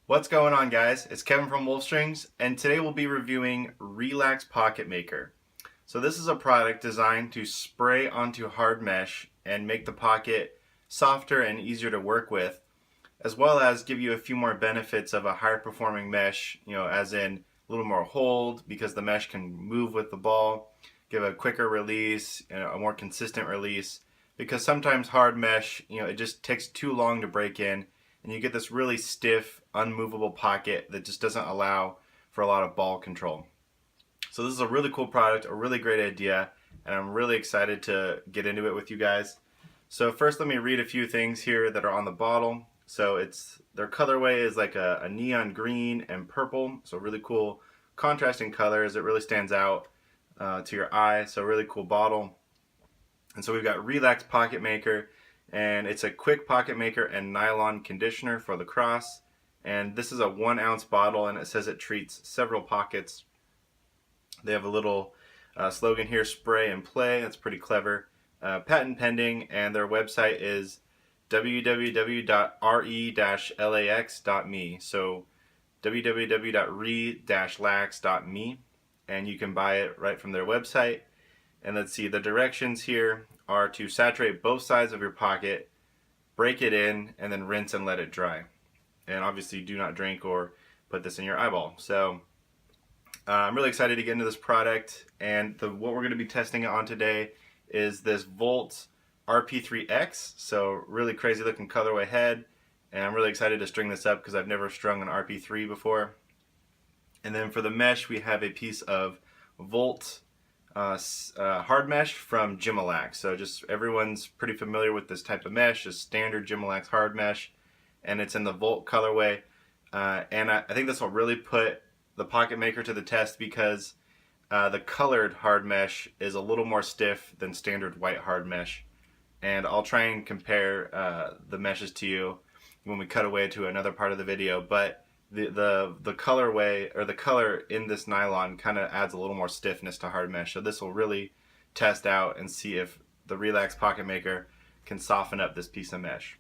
What's going on, guys? It's Kevin from Wolfstrings, and today we'll be reviewing Re-lax Pocket Maker. So this is a product designed to spray onto hard mesh and make the pocket softer and easier to work with, as well as give you a few more benefits of a higher performing mesh, as in a little more hold because the mesh can move with the ball, give a quicker release, a more consistent release, because sometimes hard mesh, it just takes too long to break in, and you get this really stiff, unmovable pocket that just doesn't allow for a lot of ball control. So this is a really cool product, a really great idea, and I'm really excited to get into it with you guys. So first, let me read a few things here that are on the bottle. So their colorway is like a neon green and purple, so really cool contrasting colors. It really stands out to your eye, so really cool bottle. And so we've got Re-lax Pocket Maker, and it's a quick pocket maker and nylon conditioner for lacrosse. And this is a 1 ounce bottle, and it says it treats several pockets. They have a little slogan here, spray and play. That's pretty clever. Patent pending, and their website is www.re-lax.me. So www.re-lax.me, and you can buy it right from their website. And let's see, the directions here are to saturate both sides of your pocket, break it in, and then rinse and let it dry. And obviously do not drink or put this in your eyeball. So I'm really excited to get into this product, and what we're going to be testing it on today is this Volt RP3X. So really crazy looking colorway head, and I'm really excited to string this up because I've never strung an RP3 before. And then for the mesh, we have a piece of Volt hard mesh from Re-lax. So just everyone's pretty familiar with this type of mesh, just standard Re-lax hard mesh, and it's in the Volt colorway. And I think this will really put the pocket maker to the test because the colored hard mesh is a little more stiff than standard white hard mesh. And I'll try and compare the meshes to you when we cut away to another part of the video, but the colorway, or the color in this nylon, kind of adds a little more stiffness to hard mesh. So this will really test out and see if the Re-lax Pocket Maker can soften up this piece of mesh.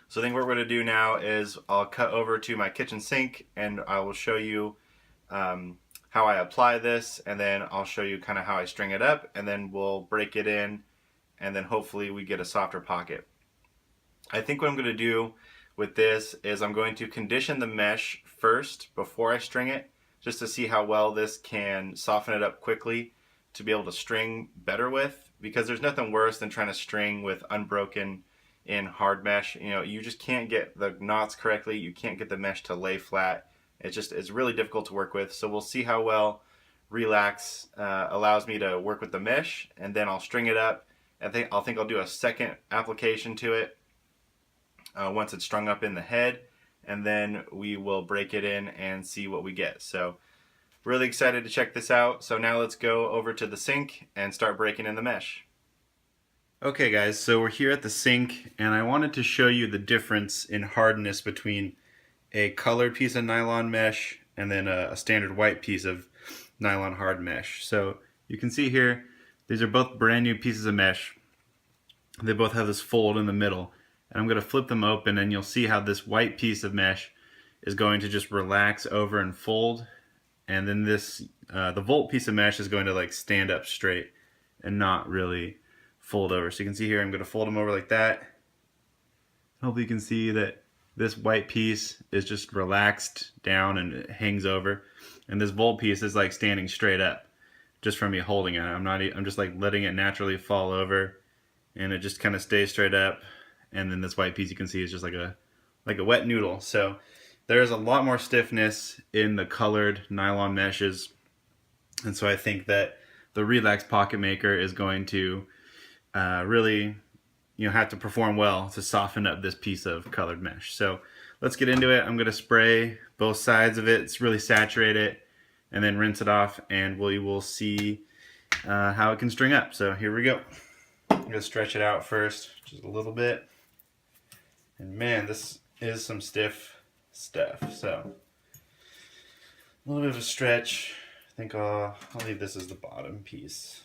So I think what we're going to do now is I'll cut over to my kitchen sink, and I will show you how I apply this, and then I'll show you kind of how I string it up, and then we'll break it in, and then hopefully we get a softer pocket. I think what I'm going to do with this is I'm going to condition the mesh first before I string it, just to see how well this can soften it up quickly to be able to string better with, because there's nothing worse than trying to string with unbroken in hard mesh. You just can't get the knots correctly, you can't get the mesh to lay flat. It's really difficult to work with. So we'll see how well Re-lax allows me to work with the mesh, and then I'll string it up. I think I'll do a second application to it once it's strung up in the head, and then we will break it in and see what we get. So really excited to check this out. So now let's go over to the sink and start breaking in the mesh. Okay guys, so we're here at the sink, and I wanted to show you the difference in hardness between a colored piece of nylon mesh and then a standard white piece of nylon hard mesh. So you can see here, these are both brand new pieces of mesh. They both have this fold in the middle. And I'm going to flip them open, and you'll see how this white piece of mesh is going to just relax over and fold, and then the Volt piece of mesh is going to like stand up straight and not really fold over. So you can see here I'm going to fold them over like that. Hopefully you can see that this white piece is just relaxed down and it hangs over, and this Volt piece is like standing straight up just from me holding it. I'm just like letting it naturally fall over, and it just kind of stays straight up. And then this white piece you can see is just like a wet noodle. So there's a lot more stiffness in the colored nylon meshes, and so I think that the Re-lax Pocket Maker is going to really have to perform well to soften up this piece of colored mesh. So let's get into it. I'm going to spray both sides of it. It's really saturate it, and then rinse it off, and we will see how it can string up. So here we go. I'm going to stretch it out first, just a little bit. And man, this is some stiff stuff. So a little bit of a stretch. I think I'll leave this as the bottom piece.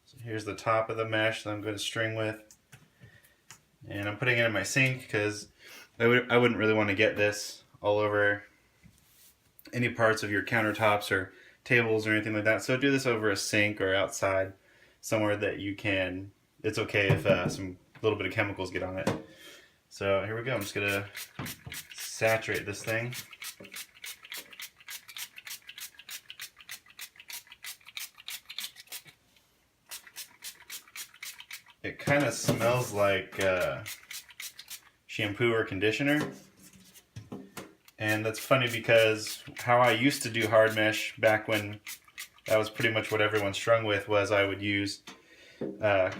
So here's the top of the mesh that I'm going to string with. And I'm putting it in my sink because I wouldn't really want to get this all over any parts of your countertops or tables or anything like that. So do this over a sink or outside somewhere that you can. It's okay if some little bit of chemicals get on it. So here we go. I'm just gonna saturate this thing. It kind of smells like shampoo or conditioner. And that's funny because how I used to do hard mesh back when that was pretty much what everyone strung with, was I would use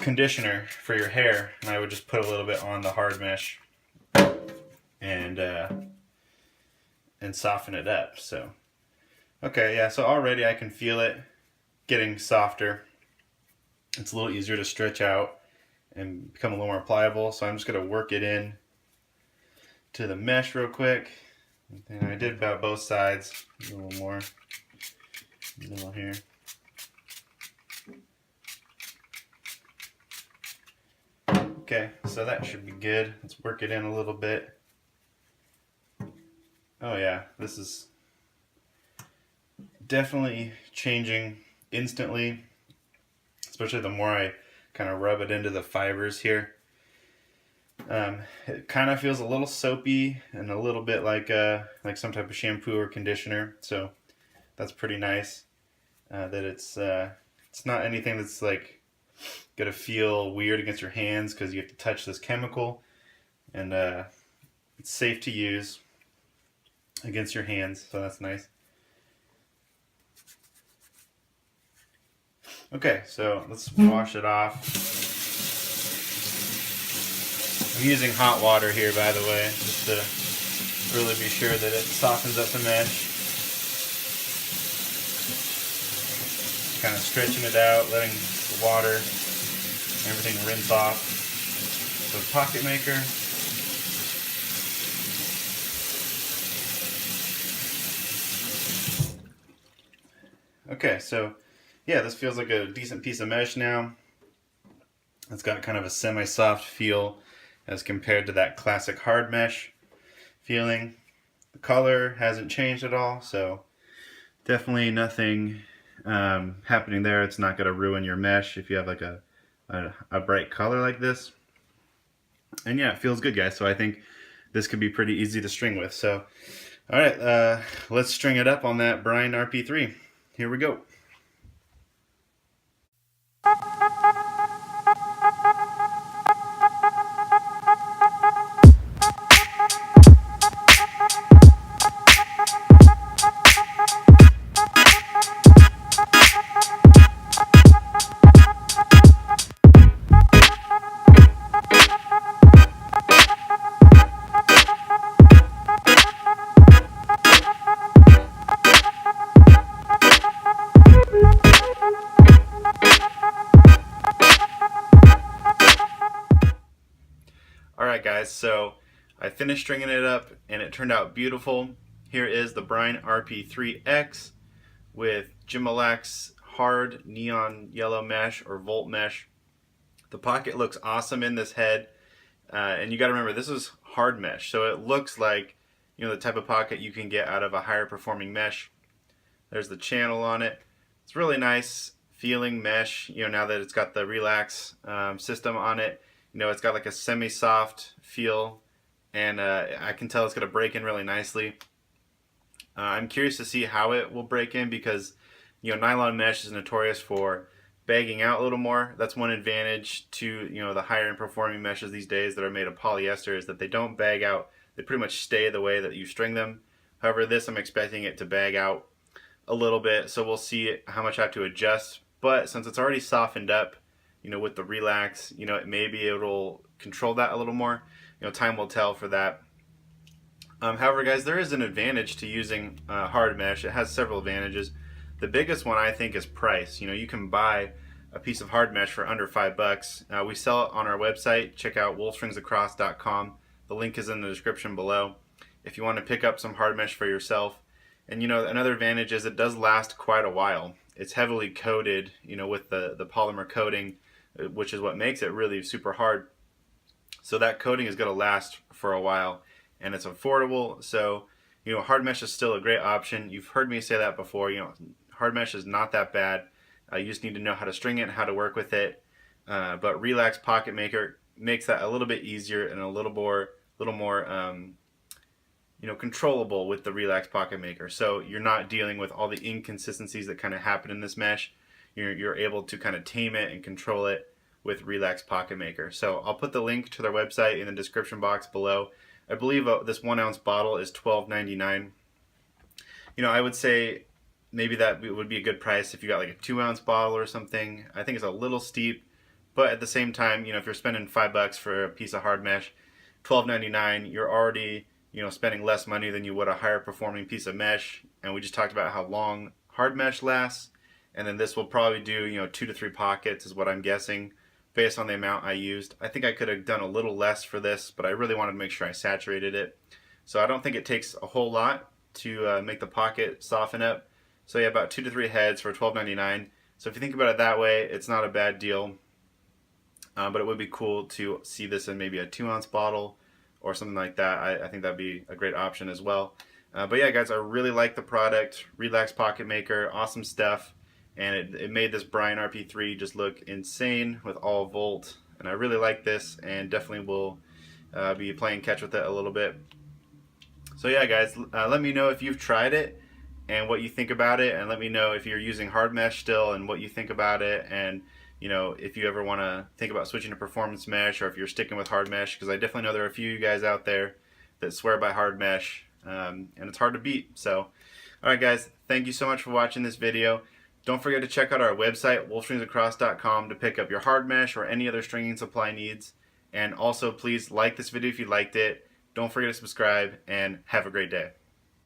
conditioner for your hair, and I would just put a little bit on the hard mesh and soften it up. So okay, yeah, so already I can feel it getting softer. It's a little easier to stretch out and become a little more pliable. So I'm just going to work it in to the mesh real quick. And I did about both sides, a little more in the middle here. Okay, so that should be good. Let's work it in a little bit. Oh yeah, this is definitely changing instantly, especially the more I kind of rub it into the fibers here. It kind of feels a little soapy and a little bit like some type of shampoo or conditioner. So that's pretty nice. That it's not anything that's like gonna feel weird against your hands because you have to touch this chemical, and it's safe to use against your hands. So that's nice. Okay, so let's wash it off. I'm using hot water here, by the way, just to really be sure that it softens up the mesh. Kind of stretching it out, letting the water, everything rinse off. So pocket maker. Okay, so yeah, this feels like a decent piece of mesh now. It's got kind of a semi-soft feel as compared to that classic hard mesh feeling. The color hasn't changed at all, so definitely nothing happening there. It's not going to ruin your mesh if you have like a bright color like this. And yeah, it feels good, guys. So I think this could be pretty easy to string with. So all right, let's string it up on that Brine RP3. Here we go. Alright guys, so I finished stringing it up and it turned out beautiful. Here is the Brine RP3X with Re-lax hard neon yellow mesh or volt mesh. The pocket looks awesome in this head, and you got to remember this is hard mesh, so it looks like, you know, the type of pocket you can get out of a higher performing mesh. There's the channel on it. It's really nice feeling mesh, you know, now that it's got the Re-lax system on it. You know, it's got like a semi-soft feel, and I can tell it's going to break in really nicely. I'm curious to see how it will break in because, you know, nylon mesh is notorious for bagging out a little more. That's one advantage to, you know, the higher end performing meshes these days that are made of polyester, is that they don't bag out. They pretty much stay the way that you string them. However, this I'm expecting it to bag out a little bit, so we'll see how much I have to adjust. But since it's already softened up, you know, with the Re-lax, you know, maybe it'll control that a little more. You know, time will tell for that. However, guys, there is an advantage to using hard mesh. It has several advantages. The biggest one, I think, is price. You know, you can buy a piece of hard mesh for under $5. We sell it on our website. Check out wolfstringsacross.com. The link is in the description below if you want to pick up some hard mesh for yourself. And, you know, another advantage is it does last quite a while. It's heavily coated, you know, with the polymer coating, which is what makes it really super hard. So that coating is going to last for a while, and it's affordable. So, hard mesh is still a great option. You've heard me say that before. Hard mesh is not that bad. You just need to know how to string it and how to work with it. But Re-lax Pocket Maker makes that a little bit easier and a little more controllable with the Re-lax Pocket Maker. So you're not dealing with all the inconsistencies that kind of happen in this mesh. You're able to kind of tame it and control it with Re-lax Pocket Maker. So I'll put the link to their website in the description box below. I believe this 1 ounce bottle is $12.99. I would say maybe that would be a good price if you got like a 2 ounce bottle or something. I think it's a little steep, but at the same time, if you're spending $5 for a piece of hard mesh, $12.99, you're already spending less money than you would a higher performing piece of mesh. And we just talked about how long hard mesh lasts, and then this will probably do 2 to 3 pockets is what I'm guessing based on the amount I used. I think I could have done a little less for this, but I really wanted to make sure I saturated it. So I don't think it takes a whole lot to make the pocket soften up. So yeah, about 2 to 3 heads for $12.99. So if you think about it that way, it's not a bad deal. But it would be cool to see this in maybe a 2 ounce bottle or something like that. I think that'd be a great option as well. But yeah, guys, I really like the product. Re-lax Pocket Maker, awesome stuff. And it made this Brian RP3 just look insane with all volt. And I really like this, and definitely will be playing catch with it a little bit. So yeah, guys, let me know if you've tried it and what you think about it, and let me know if you're using hard mesh still and what you think about it, and if you ever want to think about switching to performance mesh, or if you're sticking with hard mesh, because I definitely know there are a few of you guys out there that swear by hard mesh, and it's hard to beat. So alright guys, thank you so much for watching this video. Don't forget to check out our website, wolfstringsacross.com, to pick up your hard mesh or any other stringing supply needs. And also, please like this video if you liked it. Don't forget to subscribe, and have a great day.